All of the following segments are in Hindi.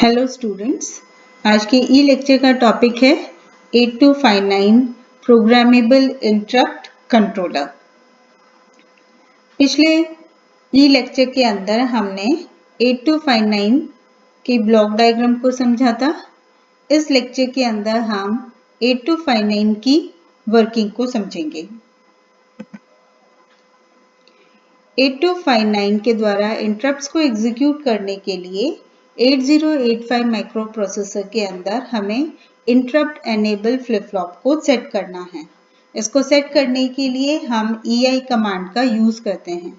हेलो स्टूडेंट्स, आज के ई लेक्चर का टॉपिक है 8259 प्रोग्रामेबल इंटरप्ट कंट्रोलर। पिछले ई लेक्चर के अंदर हमने 8259 के ब्लॉक डायग्राम को समझा था। इस लेक्चर के अंदर हम 8259 की वर्किंग को समझेंगे। 8259 के द्वारा इंटरप्ट्स को एग्जीक्यूट करने के लिए 8085 माइक्रो प्रोसेसर के अंदर हमें इंटरप्ट एनेबल फ्लिप फ्लॉप को सेट करना है। इसको सेट करने के लिए हम EI कमांड का यूज करते हैं,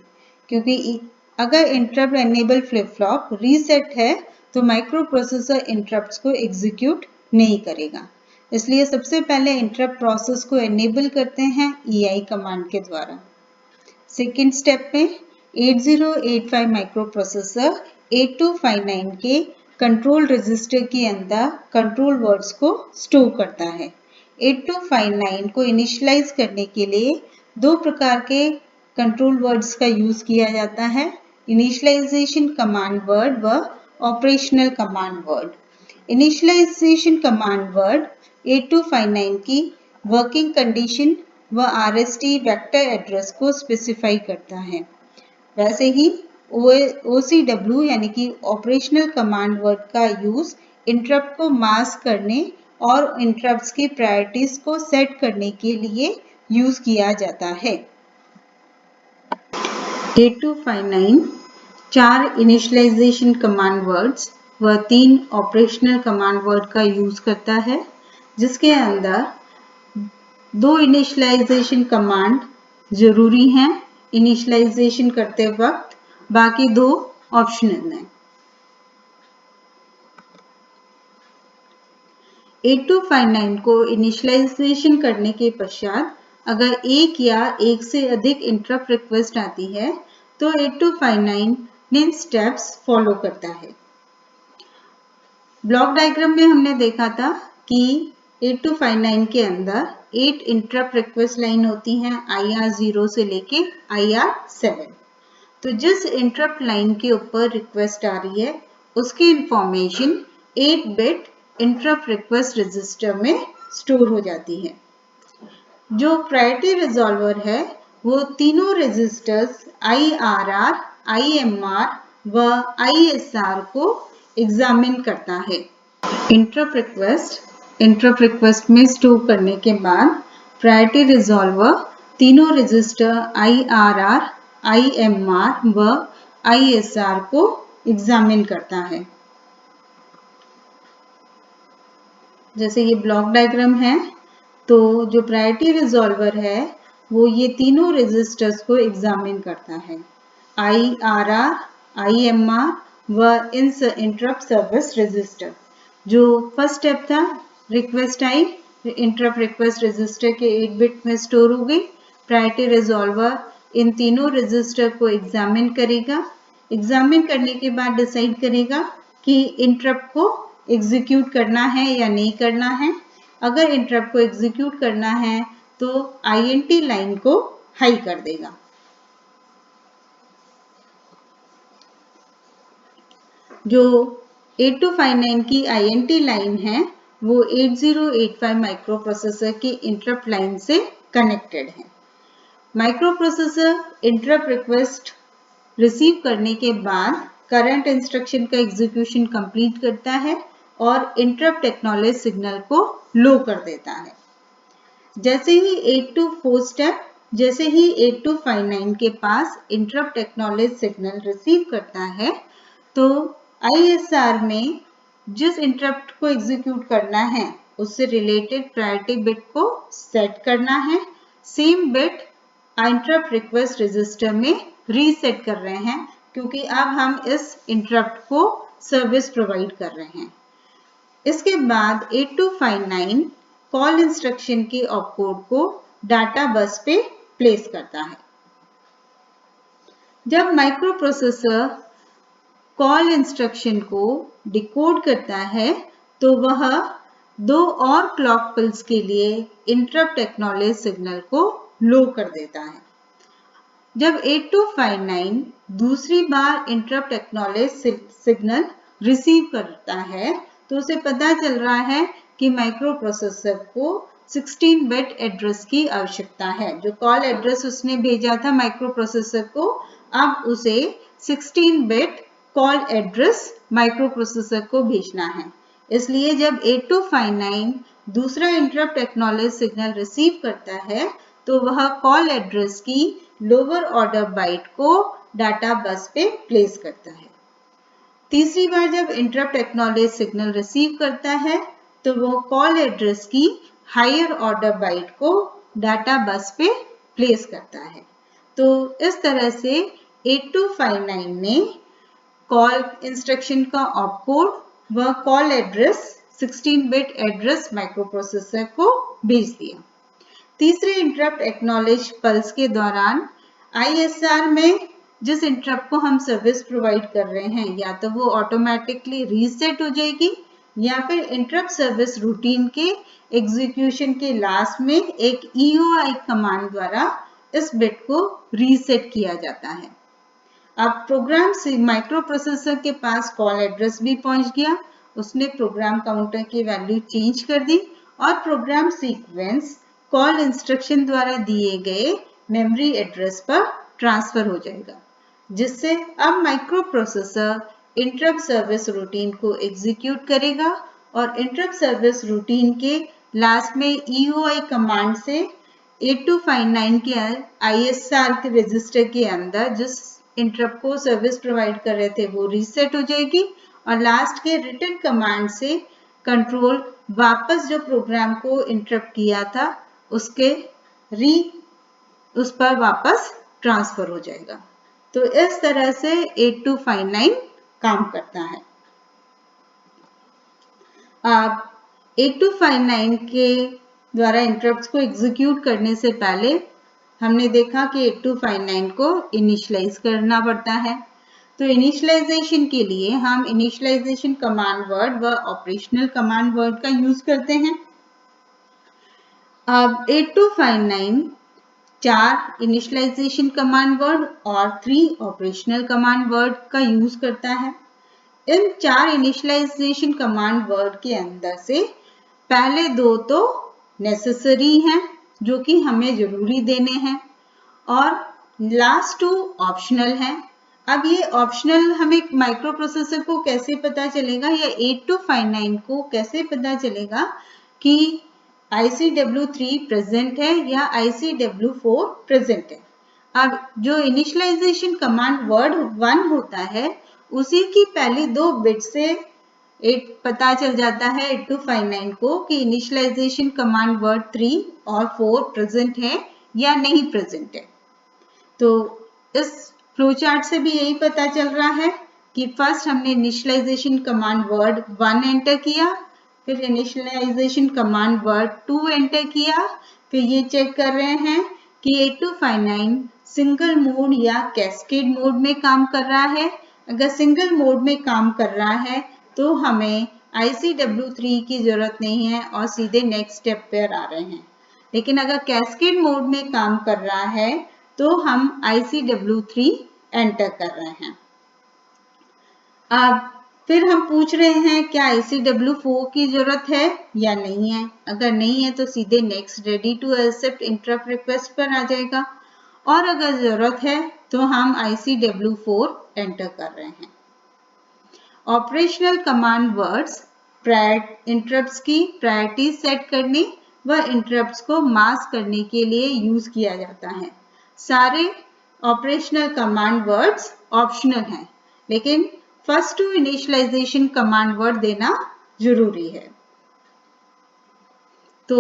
क्योंकि अगर interrupt enable flip flop reset है तो माइक्रो प्रोसेसर इंटरप्ट्स को एग्जीक्यूट नहीं करेगा। इसलिए सबसे पहले इंटरप्ट प्रोसेस को एनेबल करते हैं EI कमांड के द्वारा। सेकेंड स्टेप में 8085 माइक्रो प्रोसेसर 8259 के कंट्रोल रजिस्टर के अंदर कंट्रोल वर्ड्स को स्टोर करता है। 8259 को इनिशियलाइज करने के लिए दो प्रकार के कंट्रोल वर्ड्स का यूज किया जाता है, इनिशियलाइजेशन कमांड वर्ड व operational command word. Initialization command word 8259 की वर्किंग कंडीशन व RST वेक्टर एड्रेस को स्पेसिफाई करता है। वैसे ही OCW यानी कि ऑपरेशनल कमांड वर्ड का यूज इंटरप्ट को मास्क करने और इंटरप्ट्स की प्रायोरिटीज को सेट करने के लिए यूज किया जाता है। 8259 4 इनिशियलाइजेशन कमांड वर्ड्स व 3 ऑपरेशनल कमांड वर्ड का यूज करता है, जिसके अंदर 2 इनिशियलाइजेशन कमांड जरूरी हैं इनिशियलाइजेशन करते वक्त, बाकी 2 ऑप्शनल हैं। 8259 को इनिशियलाइजेशन करने के पश्चात अगर एक या एक से अधिक इंटरप्ट रिक्वेस्ट आती है तो 8259 इन स्टेप्स फॉलो करता है। ब्लॉक डायग्राम में हमने देखा था कि 8259 के अंदर 8 इंटरप्ट रिक्वेस्ट लाइन होती हैं IR0 से लेके IR7। तो जिस इंटरप्ट लाइन के ऊपर रिक्वेस्ट आ रही है उसकी information 8 bit interrupt request register में स्टोर हो जाती है। जो प्रायोरिटी रिजॉल्वर है वो तीनों रजिस्टर्स IRR, IMR व ISR को एग्जामिन करता है। इंटरप्ट रिक्वेस्ट में स्टोर करने के बाद प्रायोरिटी रिजॉल्वर तीनों रजिस्टर IRR, IMR व ISR को एग्जामिन करता है। जैसे ये ब्लॉक डायग्राम है, तो जो प्रायोरिटी रिजॉल्वर है वो ये तीनों रजिस्टर्स को एग्जामिन करता है, IRR, IMR व इंटरप्ट सर्विस रजिस्टर। जो फर्स्ट स्टेप था, रिक्वेस्ट आई, इंटरप्ट रिक्वेस्ट रजिस्टर के 8 बिट में स्टोर हो गई। प्रायोरिटी रिजॉल्वर इन तीनों रजिस्टर को एग्जामिन करेगा। एग्जामिन करने के बाद डिसाइड करेगा कि इंटरप्ट को एग्जीक्यूट करना है या नहीं करना है। अगर इंटरप्ट को एग्जीक्यूट करना है तो INT लाइन को हाई कर देगा। जो 8259 की INT लाइन है वो 8085 माइक्रो प्रोसेसर की इंटरप्ट लाइन से कनेक्टेड है। Micro processor interrupt request receive करने के बाद करंट इंस्ट्रक्शन का एग्जीक्यूशन कंप्लीट करता है और इंटरप्ट एक्नॉलेज सिग्नल को लो कर देता है। जैसे ही 824 स्टेप, जैसे ही 8259 के पास इंटरप्ट एक्नॉलेज सिग्नल रिसीव करता है तो ISR में जिस इंटरप्ट को एग्जीक्यूट करना है उससे रिलेटेड प्रायोरिटी बिट को सेट करना है। Same bit interrupt request register में रीसेट कर रहे हैं, क्योंकि अब हम इस इंटरप्ट को सर्विस प्रोवाइड कर रहे हैं। इसके बाद 8259 कॉल इंस्ट्रक्शन के ऑपकोड को डाटा बस पे प्लेस करता है। जब माइक्रो प्रोसेसर कॉल इंस्ट्रक्शन को डिकोड करता है तो वह 2 और क्लॉक पल्स के लिए इंटरप्ट एक्नॉलेज सिग्नल को लो कर देता है। जब 8259 दूसरी बार इंटरप्ट एक्नॉलेज सिग्नल रिसीव करता है तो उसे पता चल रहा है कि माइक्रो प्रोसेसर को 16 बिट एड्रेस की आवश्यकता है। जो कॉल एड्रेस उसने भेजा था माइक्रो प्रोसेसर को, अब उसे 16 bit call address micro processor को भेजना है। इसलिए जब 8259 दूसरा इंटरप्ट एक्नॉलेज सिग्नल रिसीव करता है तो वह कॉल एड्रेस की लोअर ऑर्डर बाइट को डाटा बस पे प्लेस करता है। तीसरी बार जब इंटरप्ट एक्नॉलेज सिग्नल रिसीव करता है तो वो कॉल एड्रेस की हायर ऑर्डर बाइट को डाटा बस पे प्लेस करता है। तो इस तरह से 8259 ने कॉल इंस्ट्रक्शन का ऑपकोड व call address 16 bit address microprocessor को भेज दिया। तीसरे इंटरप्ट एक्नॉलेज पल्स के दौरान ISR में जिस इंटरप्ट को हम सर्विस प्रोवाइड कर रहे हैं या तो वो ऑटोमेटिकली रीसेट हो जाएगी या फिर इंटरप्ट सर्विस रूटीन के एग्जीक्यूशन के लास्ट में एक EOI कमांड द्वारा इस बिट को रीसेट किया जाता है। अब प्रोग्राम से माइक्रो प्रोसेसर के पास कॉल एड्रेस भी पहुंच गया, उसने प्रोग्राम काउंटर की वैल्यू चेंज कर दी और प्रोग्राम सीक्वेंस कॉल इंस्ट्रक्शन द्वारा दिए गए मेमोरी एड्रेस पर ट्रांसफर हो जाएगा, जिससे अब micro processor interrupt service routine को एग्जीक्यूट करेगा और इंटरप्ट सर्विस रूटीन के लास्ट में EOI कमांड से 8259 के ISR के रजिस्टर के अंदर जिस इंटरप्ट को सर्विस प्रोवाइड कर रहे थे वो रीसेट हो जाएगी और लास्ट के रिटर्न कमांड से कंट्रोल वापस जो प्रोग्राम को इंटरप्ट किया था उस पर वापस ट्रांसफर हो जाएगा। तो इस तरह से 8259 काम करता है। अब 8259 के द्वारा इंटरप्ट्स को एग्जीक्यूट करने से पहले हमने देखा कि 8259 को इनिशियलाइज करना पड़ता है। तो इनिशियलाइजेशन के लिए हम इनिशियलाइजेशन कमांड वर्ड व ऑपरेशनल कमांड वर्ड का यूज करते हैं। अब 8259 4 इनिशियलाइजेशन कमांड वर्ड और 3 ऑपरेशनल कमांड वर्ड का यूज करता है। इन 4 इनिशियलाइजेशन कमांड वर्ड के अंदर से पहले 2 तो नेसेसरी हैं जो कि हमें जरूरी देने हैं और लास्ट 2 ऑप्शनल हैं। अब ये ऑप्शनल हमें माइक्रो प्रोसेसर को कैसे पता चलेगा या 8259 को कैसे पता चलेगा कि ICW3 प्रेजेंट है या ICW4 प्रेजेंट है। अब जो इनिशियलाइजेशन कमांड वर्ड 1 होता है उसी की पहली 2 बिट से पता चल जाता है 8259 को कि इनिशियलाइजेशन कमांड वर्ड 3 और 4 प्रेजेंट है या नहीं प्रेजेंट है। तो इस फ्लो चार्ट से भी यही पता चल रहा है कि फर्स्ट हमने इनिशियलाइजेशन कमांड वर्ड 1 एंटर किया, फिर इनिशियलाइजेशन कमांड वर्ड 2 एंटर किया, फिर ये चेक कर रहे हैं कि 8259 सिंगल मोड या कैस्केड मोड में काम कर रहा है। अगर सिंगल मोड में काम कर रहा है तो हमें ICW3 की जरूरत नहीं है और सीधे नेक्स्ट स्टेप पर आ रहे हैं। लेकिन अगर कैस्केड मोड में काम कर रहा है तो हम ICW3 एंटर कर रहे हैं। अब फिर हम पूछ रहे हैं क्या ICW4 की जरूरत है या नहीं है। अगर नहीं है तो सीधे next ready to accept interrupt request पर आ जाएगा और अगर जरूरत है तो हम ICW4 एंटर कर रहे हैं। ऑपरेशनल कमांड वर्ड्स इंटरप्ट्स की प्रायोरिटी सेट करने व इंटरप्ट्स को मास्क करने के लिए यूज किया जाता है। सारे ऑपरेशनल कमांड वर्ड्स ऑप्शनल हैं, लेकिन फर्स्ट 2 इनिशियलाइजेशन कमांड वर्ड देना जरूरी है। तो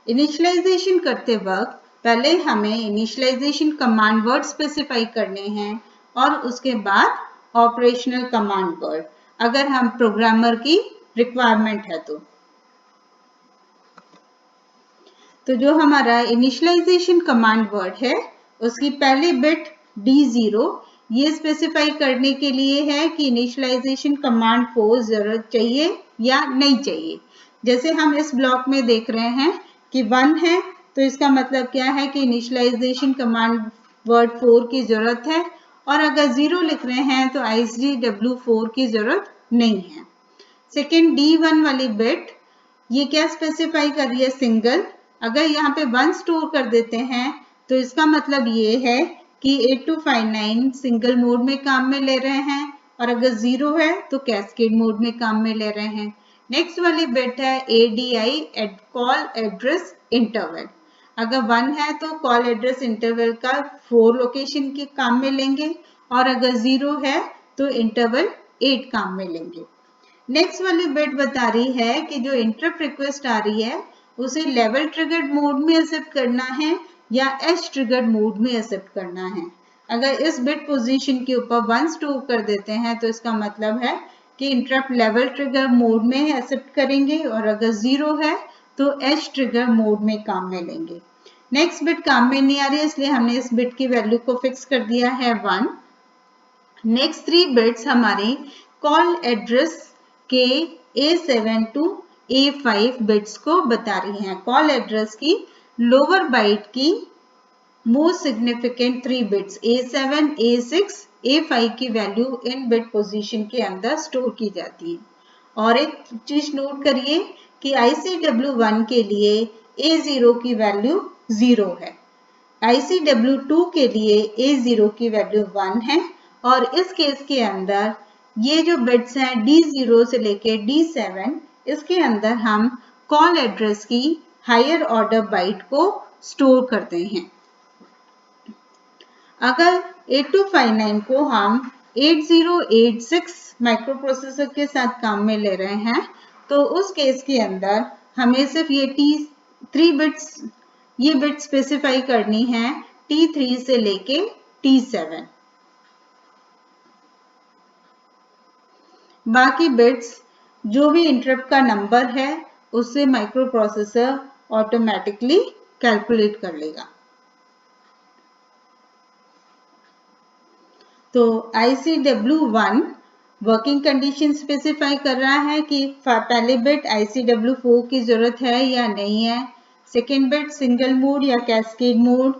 इनिशियलाइजेशन करते वक्त पहले हमें इनिशियलाइजेशन कमांड वर्ड स्पेसिफाई करने हैं और उसके बाद ऑपरेशनल कमांड वर्ड, अगर हम प्रोग्रामर की रिक्वायरमेंट है तो जो हमारा इनिशियलाइजेशन कमांड वर्ड है उसकी पहली बिट D0 ये स्पेसिफाई करने के लिए है कि इनिशियलाइजेशन कमांड को जरूरत चाहिए या नहीं चाहिए। जैसे हम इस ब्लॉक में देख रहे हैं कि 1 है तो इसका मतलब क्या है कि इनिशियलाइजेशन कमांड वर्ड 4 की जरूरत है और अगर 0 लिख रहे हैं तो ICW4 की जरूरत नहीं है। सेकेंड D1 वाली बिट ये क्या स्पेसिफाई कर रही है, सिंगल। अगर यहाँ पे 1 स्टोर कर देते हैं तो इसका मतलब ये है कि 8259 सिंगल मोड में काम में ले रहे हैं, और अगर 0 है तो कैस्केड मोड में काम में ले रहे हैं। नेक्स्ट वाली बिट है ADI कॉल एड्रेस इंटरवल। अगर 1 है तो कॉल एड्रेस इंटरवल का 4 लोकेशन के काम में लेंगे, और अगर 0 है तो इंटरवल 8 काम में लेंगे। नेक्स्ट वाली बिट बता रही है कि जो इंटरप्ट रिक्वेस्ट आ रही है उसे लेवल ट्रिगर्ड मोड में एक्सेप्ट करना है या एज ट्रिगर्ड मोड में एक्सेप्ट करना है। अगर इस बिट पोजीशन के ऊपर 1 स्टोर कर देते हैं तो इसका मतलब है कि इंटरप्ट लेवल ट्रिगर मोड में एक्सेप्ट करेंगे, और अगर 0 है तो एज ट्रिगर मोड में काम में लेंगे। नेक्स्ट बिट काम में नहीं आ रही है, इसलिए हमने इस बिट की वैल्यू को फिक्स कर दिया है 1। नेक्स्ट 3 बिट्स हमारे कॉल एड्रेस के A7 to A5 बिट्स को बता रही हैं। कॉल एड्रेस की लोअर बाइट की most significant 3 bits A7, A6, A5 की वैल्यू इन बिट पोजीशन के अंदर स्टोर की जाती है। और एक चीज नोट करिए कि ICW1 के लिए A0 की वैल्यू 0 है, ICW2 के लिए A0 की वैल्यू 1 है, और इस केस के अंदर ये जो बिट्स हैं D0 से लेके D7, इसके अंदर हम कॉल एड्रेस की हायर ऑर्डर बाइट को स्टोर करते हैं। अगर 8259 को हम 8086 माइक्रो प्रोसेसर के साथ काम में ले रहे हैं तो उस केस के अंदर हमें सिर्फ ये T3 बिट्स ये बिट स्पेसिफाई करनी है T3 से लेके T7। बाकी बिट्स जो भी इंटरप्ट का नंबर है उससे माइक्रो प्रोसेसर ऑटोमेटिकली कैलकुलेट कर लेगा। तो ICW1 वर्किंग कंडीशन स्पेसिफाई कर रहा है कि पहले बिट ICW4 की जरूरत है या नहीं है, सेकेंड बिट सिंगल मोड या cascade mode,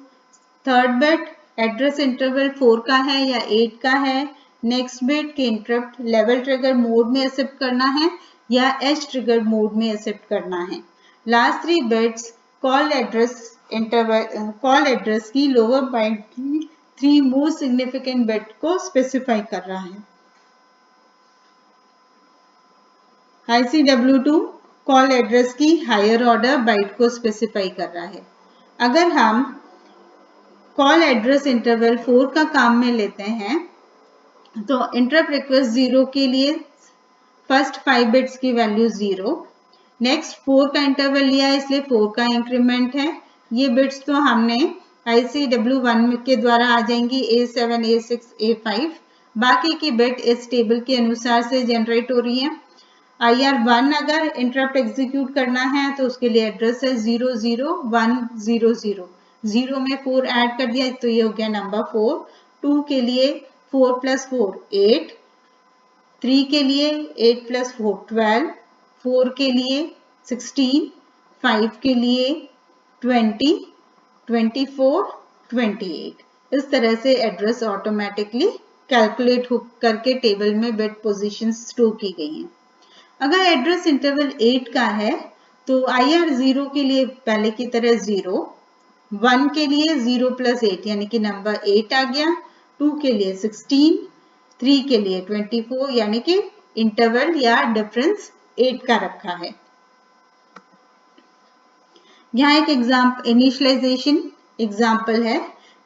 third bit address interval 4 का है या 8 का है, नेक्स्ट बिट के इंटरप्ट लेवल ट्रिगर मोड में एक्सेप्ट करना है या एज ट्रिगर मोड में एक्सेप्ट करना है। लास्ट 3 बिट्स कॉल एड्रेस की लोअर बाइट की 3 मोस्ट सिग्निफिकेंट बिट को स्पेसिफाई कर रहा है। ICW2 कॉल एड्रेस की हायर ऑर्डर बाइट को स्पेसिफाई कर रहा है। अगर हम कॉल एड्रेस इंटरवल 4 का काम में लेते हैं तो इंटरप्ट रिक्वेस्ट 0 के लिए फर्स्ट 5 बिट्स की वैल्यू 0, नेक्स्ट 4 का इंटरवल लिया है इसलिए 4 का इंक्रीमेंट है। ये बिट्स तो हमने ICW1 के द्वारा आ जाएंगी A7, A6, A5। बाकी की बिट इस टेबल के अनुसार से जनरेट हो रही है। IR1 अगर इंटरप्ट एग्जीक्यूट करना है तो उसके लिए एड्रेस है 00100, 0 में 4 ऐड कर दिया तो ये हो गया नंबर 4। 2 के लिए 4 + 4 8, 3 के लिए 8 + 4 12, 4 के लिए 16, 5 के लिए 20, 24, 28। इस तरह से एड्रेस ऑटोमेटिकली कैलकुलेट करके टेबल में बिट पोजीशन स्टोर की गई हैं। अगर एड्रेस इंटरवल 8 का है तो IR0 के लिए पहले की तरह 0, 1 के लिए 0 + 8 यानी कि नंबर 8 आ गया, 2 के लिए 16, 3 के लिए 24 यानी कि इंटरवल या डिफरेंस 8 का रखा है। यहाँ एक इनिशियलाइजेशन एग्जाम्पल है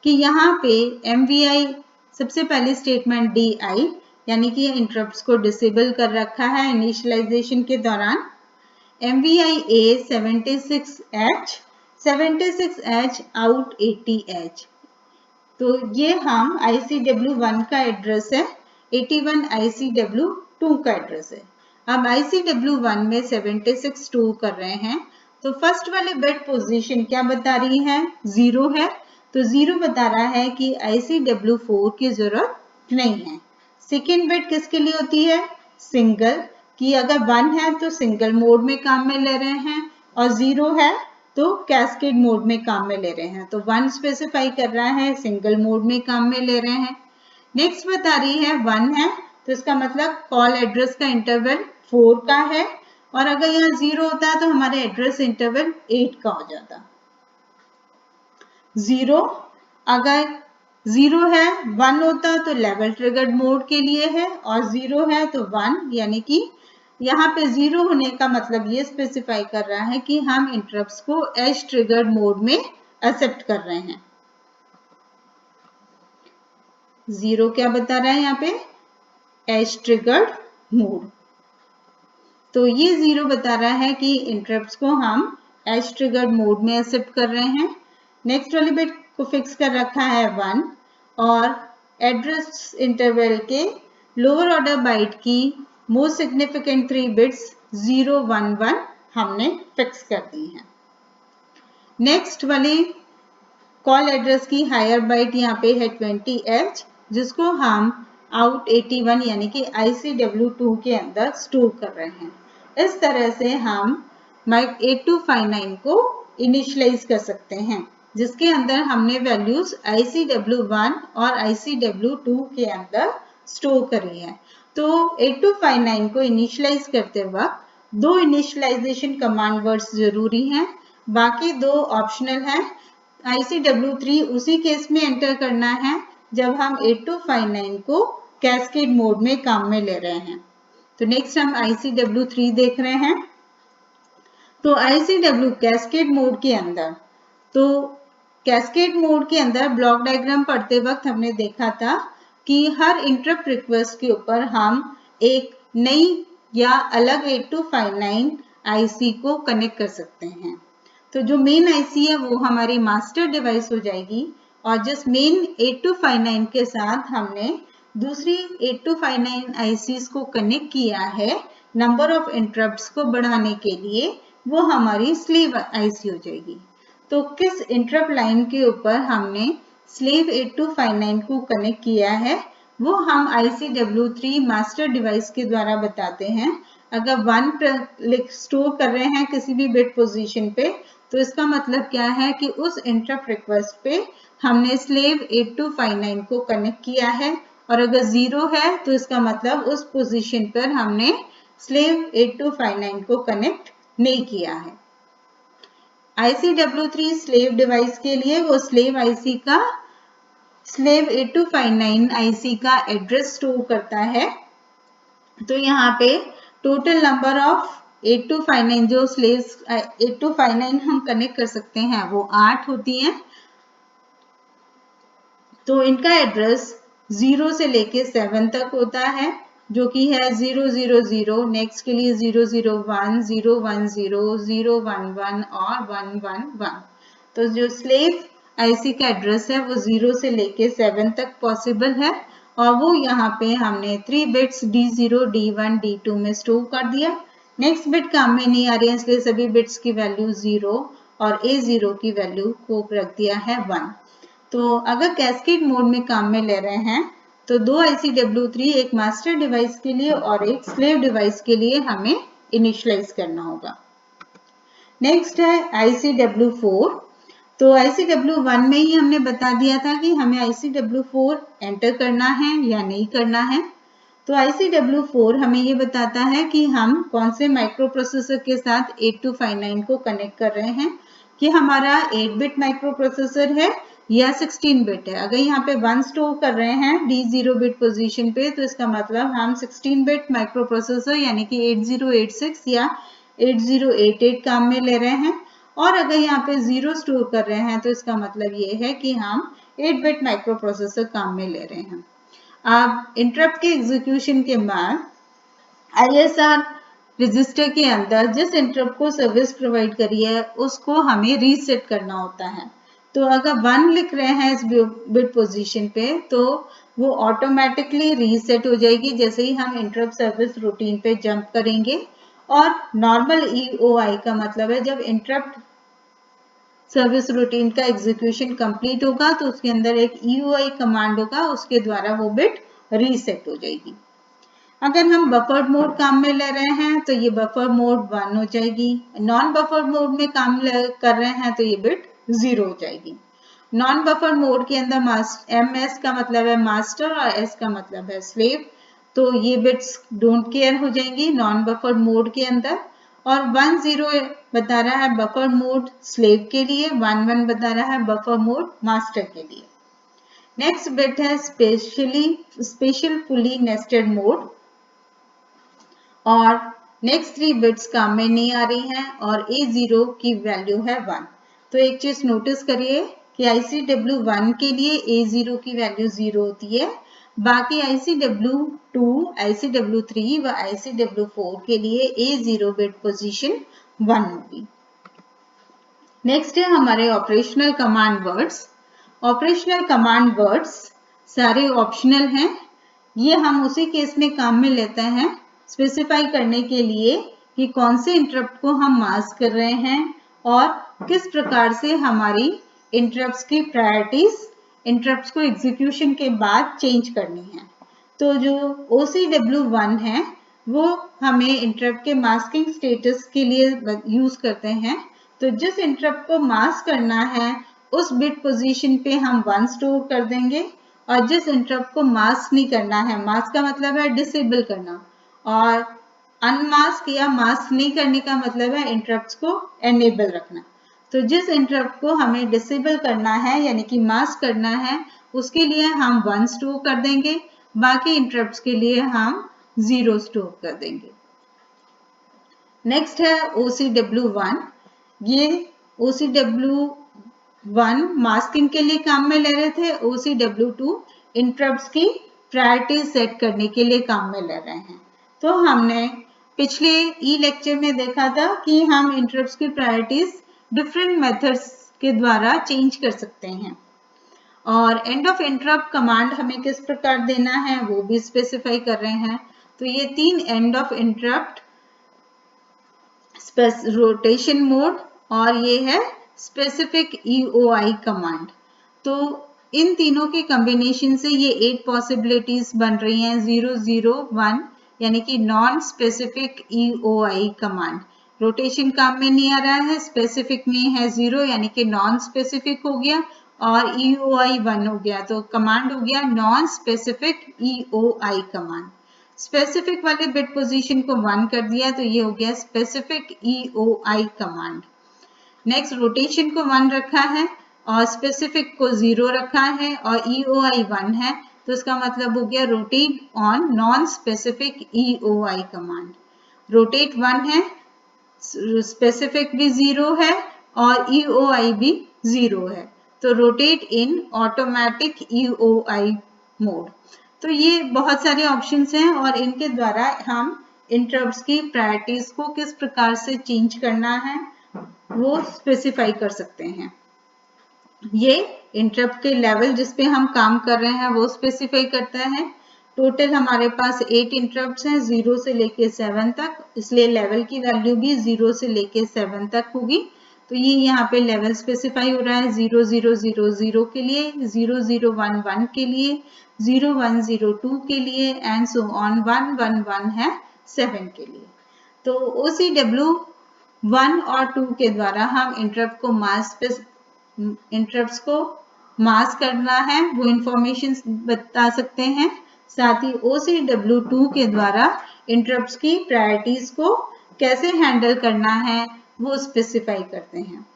कि यहाँ पे MVI सबसे पहली स्टेटमेंट DI यानी कि इंटरप्ट्स को डिसेबल कर रखा है इनिशियलाइजेशन के दौरान। MVI A 76H out 80H, तो ये हम ICW1 का एड्रेस है, 81 ICW2 का एड्रेस है। अब ICW1 में 76 स्टोर कर रहे हैं तो फर्स्ट वाले बिट पोजीशन क्या बता रही है, 0 है, तो 0 बता रहा है कि ICW4 की जरूरत नहीं है। सेकेंड बिट किसके लिए होती है, सिंगल, कि अगर 1 है तो सिंगल मोड में काम में ले रहे हैं और 0 है तो कैस्केड मोड में काम में ले रहे हैं। तो 1 स्पेसिफाई कर रहा है सिंगल मोड में काम में ले रहे हैं। नेक्स्ट बता रही है 1 है तो इसका मतलब कॉल एड्रेस का इंटरवल 4 का है, और अगर यहाँ 0 होता तो हमारा एड्रेस इंटरवल 8 का हो जाता। 0 अगर 0 है, 1 होता तो लेवल ट्रिगर्ड मोड के लिए है, और 0 है तो 1, यानी कि यहाँ पे 0 होने का मतलब ये स्पेसिफाई कर रहा है कि हम इंटरप्ट्स को एज ट्रिगर्ड मोड में एक्सेप्ट कर रहे हैं। 0 क्या बता रहा है यहाँ पे? Edge triggered mode. तो ये 0 बता रहा है कि इंटरप्ट्स को हम एज ट्रिगर्ड मोड में एक्सेप्ट कर रहे हैं। नेक्स्ट वाली बिट को फिक्स कर रखा है 1, और एड्रेस इंटरवल के लोअर ऑर्डर बाइट की मोस्ट सिग्निफिकेंट 3 बिट्स 0, 1, 1 हमने फिक्स कर दी हैं। नेक्स्ट वाली कॉल एड्रेस की हायर बाइट यहाँ पे है 20H, जिसको हम आउट 81 यानी कि ICW2 के अंदर स्टोर कर रहे हैं। इस तरह से हम 8259 को इनिशियलाइज कर सकते हैं, जिसके अंदर हमने वैल्यूज ICW1 और ICW2 के अंदर स्टोर करी है। तो 8259 को इनिशियलाइज करते वक्त 2 इनिशियलाइजेशन कमांड वर्ड्स जरूरी हैं, बाकी 2 ऑप्शनल हैं। ICW3 उसी केस में एंटर करना है जब हम 8259 को कैस्केड मोड में काम में ले रहे हैं। तो नेक्स्ट हम ICW3 देख रहे हैं। तो ICW कैस्केड मोड के अंदर, तो कैस्केड मोड के अंदर ब्लॉक डायग्राम पढ़ते वक्त हमने देखा था कि हर इंटरप्ट रिक्वेस्ट के ऊपर हम एक नई या अलग 8259 IC को कनेक्ट कर सकते हैं। तो जो मेन IC है वो हमारी मास्टर डिवाइस हो जाएगी, और जिस मेन 8259 के साथ हमने दूसरी 8259 ICs को कनेक्ट किया है नंबर ऑफ इंटरप्ट्स को बढ़ाने के लिए, वो हमारी स्लेव IC हो जाएगी। तो किस इंटरप्ट लाइन के ऊपर हमने स्लेव 8259 को कनेक्ट किया है वो हम ICW3 मास्टर डिवाइस के द्वारा बताते हैं। अगर 1 स्टोर कर रहे हैं किसी भी बिट पोजीशन पे, तो इसका मतलब क्या है कि उस इंटरप्ट रिक्वेस्ट पे हमने स्लेव 8259 को कनेक्ट किया है, और अगर 0 है तो इसका मतलब उस पोजीशन पर हमने स्लेव 8259 को कनेक्ट नहीं किया है। ICW3 स्लेव डिवाइस के लिए वो स्लेव 8259 IC का एड्रेस स्टोर करता है। तो यहाँ पे टोटल नंबर ऑफ 8259 जो स्लेव्स 8259 हम कनेक्ट कर सकते हैं वो 8 होती हैं। तो इनका एड्रेस 0 से लेके 7 तक होता है, जो कि है 000, नेक्स्ट के लिए 001, 010, 011 और 111। तो जो स्लेव IC का एड्रेस है वो 0 से लेके 7 तक पॉसिबल है, और वो यहाँ पे हमने 3 बिट्स D0, D1, D2 में स्टोर कर दिया। नेक्स्ट बिट काम में नहीं आ रही है, इसलिए सभी बिट्स की वैल्यू 0 और A0 की वैल्यू को रख दिया है 1। तो अगर कैस्केड मोड में काम में ले रहे हैं तो 2 ICW3, एक मास्टर डिवाइस के लिए और एक स्लेव डिवाइस के लिए हमें इनिशियलाइज करना होगा। नेक्स्ट है ICW4। तो ICW1 में ही हमने बता दिया था कि हमें ICW4 एंटर करना है या नहीं करना है। तो ICW4 हमें ये बताता है कि हम कौन से माइक्रो प्रोसेसर के साथ 8259 को कनेक्ट कर रहे हैं, कि हमारा 8 बिट माइक्रो प्रोसेसर है या 16 बिट है। अगर यहाँ पे 1 स्टोर कर रहे हैं D0 बिट पोजीशन पे, तो इसका मतलब हम 16 बिट माइक्रो प्रोसेसर यानी कि 8086 या 8088 काम में ले रहे हैं, और अगर यहाँ पे 0 स्टोर कर रहे हैं तो इसका मतलब ये है कि हम 8 बिट माइक्रो प्रोसेसर काम में ले रहे हैं। अब इंटरप्ट के एग्जीक्यूशन के बाद ISR रजिस्टर के अंदर जिस इंटरप्ट को सर्विस प्रोवाइड करी है उसको हमें रीसेट करना होता है। तो अगर 1 लिख रहे हैं इस बिट पोजीशन पे, तो वो ऑटोमेटिकली रीसेट हो जाएगी जैसे ही हम इंटरप्ट सर्विस रूटीन पे जंप करेंगे। और नॉर्मल EOI का मतलब है जब इंटरप्ट सर्विस रूटीन का एग्जीक्यूशन कंप्लीट होगा तो उसके अंदर एक EOI कमांड होगा, उसके द्वारा वो बिट रीसेट हो जाएगी। अगर हम बफर्ड मोड काम में ले रहे हैं तो ये बफर मोड 1 हो जाएगी। नॉन बफर्ड मोड में काम कर रहे हैं तो ये बिट 0 हो जाएगी। नॉन बफर मोड के अंदर MS का मतलब है मास्टर और S का मतलब है स्लेव। तो ये बिट्स डोंट केयर हो जाएंगी नॉन बफर मोड के अंदर। और 10 बता रहा है बफर मोड स्लेव के लिए, 11 बता रहा है बफर मोड मास्टर के लिए। नेक्स्ट बिट है स्पेशल फुली नेस्टेड मोड, और नेक्स्ट 3 बिट्स काम में नहीं आ रही हैं और A0 की वैल्यू है 1। तो एक चीज नोटिस करिए कि ICW1 के लिए A0 की वैल्यू 0 होती है, बाकी ICW2, ICW3 व ICW4 के लिए A0 बिट पोजीशन 1 होगी। नेक्स्ट है हमारे operational command words. Operational command words सारे ऑप्शनल हैं, ये हम उसी केस में काम में लेते हैं स्पेसिफाई करने के लिए कि कौन से इंटरप्ट को हम मास्क कर रहे हैं और किस प्रकार से हमारी इंटरप्ट्स की प्रायोरिटीज इंटरप्ट्स को एग्जीक्यूशन के बाद चेंज करनी है। तो जो OCW1 है वो हमें इंटरप्ट के मास्किंग स्टेटस के लिए यूज करते हैं। तो जिस इंटरप्ट को मास्क करना है उस बिट पोजीशन पे हम 1 स्टोर कर देंगे, और जिस इंटरप्ट को मास्क नहीं करना है, मास्क का मतलब है डिसेबल करना, और अनमास्क या मास्क नहीं करने का मतलब है इंटरप्ट्स को एनेबल रखना। तो जिस इंटरप्ट को हमें डिसेबल करना है यानी कि मास्क करना है उसके लिए हम 1 स्टोर कर देंगे, बाकी इंटरप्ट्स के लिए हम 0 स्टोर कर देंगे। नेक्स्ट है OCW1। ये OCW1 मास्किंग के लिए काम में ले रहे थे, OCW2 इंटरप्ट्स की प्रायोरिटी सेट करने के लिए काम में ले रहे हैं। तो हमने पिछले लेक्चर में देखा था कि हम इंटरप्ट्स की प्रायोरिटीज डिफरेंट मेथड्स के द्वारा चेंज कर सकते हैं, और एंड ऑफ इंटरप्ट कमांड हमें किस प्रकार देना है वो भी स्पेसिफाई कर रहे हैं। तो ये 3 end of interrupt, rotation mode और ये है स्पेसिफिक EOI कमांड। तो इन तीनों के कॉम्बिनेशन से ये 8 पॉसिबिलिटीज बन रही हैं 001 यानी कि non specific EOI command. Rotation काम में नहीं आ रहा है, स्पेसिफिक में है 0 यानी कि नॉन स्पेसिफिक हो गया, और EOI 1 हो गया, तो कमांड हो गया non specific EOI command. Specific वाले बिट पोजीशन को 1 कर दिया तो ये हो गया specific EOI command. Next rotation को 1 रखा है और स्पेसिफिक को 0 रखा है और EOI 1 है, तो इसका मतलब हो गया rotate on non specific EOI command. Rotate 1 है, स्पेसिफिक भी 0 है और EOI भी 0 है, तो rotate in automatic EOI mode. तो ये बहुत सारे ऑप्शंस हैं और इनके द्वारा हम इंटरप्ट्स की प्रायोरिटीज को किस प्रकार से चेंज करना है वो स्पेसिफाई कर सकते हैं। ये इंटरप्ट के लेवल जिस पे हम काम कर रहे हैं वो स्पेसिफाई करता है। टोटल हमारे पास 8 इंटरप्ट्स हैं 0 से लेके 7 तक, इसलिए लेवल की वैल्यू भी 0 से लेके 7 तक होगी। तो ये यहाँ पे लेवल स्पेसिफाई हो रहा है 0000 के लिए, 0011 के लिए, 0102 के लिए एंड सो ऑन 111 है 7 के लिए। तो OCW1 और 2 के द्वारा हम इंटरप्ट्स को मास्क करना है वो इंफॉर्मेशन बता सकते हैं, साथ ही OCW2 के द्वारा इंटरप्ट्स की प्रायोरिटीज को कैसे हैंडल करना है वो स्पेसिफाई करते हैं।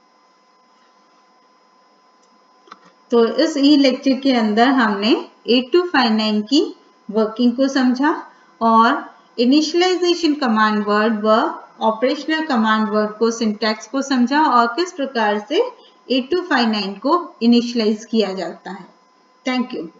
तो इस लेक्चर के अंदर हमने 8259 की वर्किंग को समझा और इनिशियलाइजेशन कमांड वर्ड व ऑपरेशनल कमांड वर्ड को सिंटैक्स को समझा और किस प्रकार से 8259 को इनिशियलाइज किया जाता है। Thank you.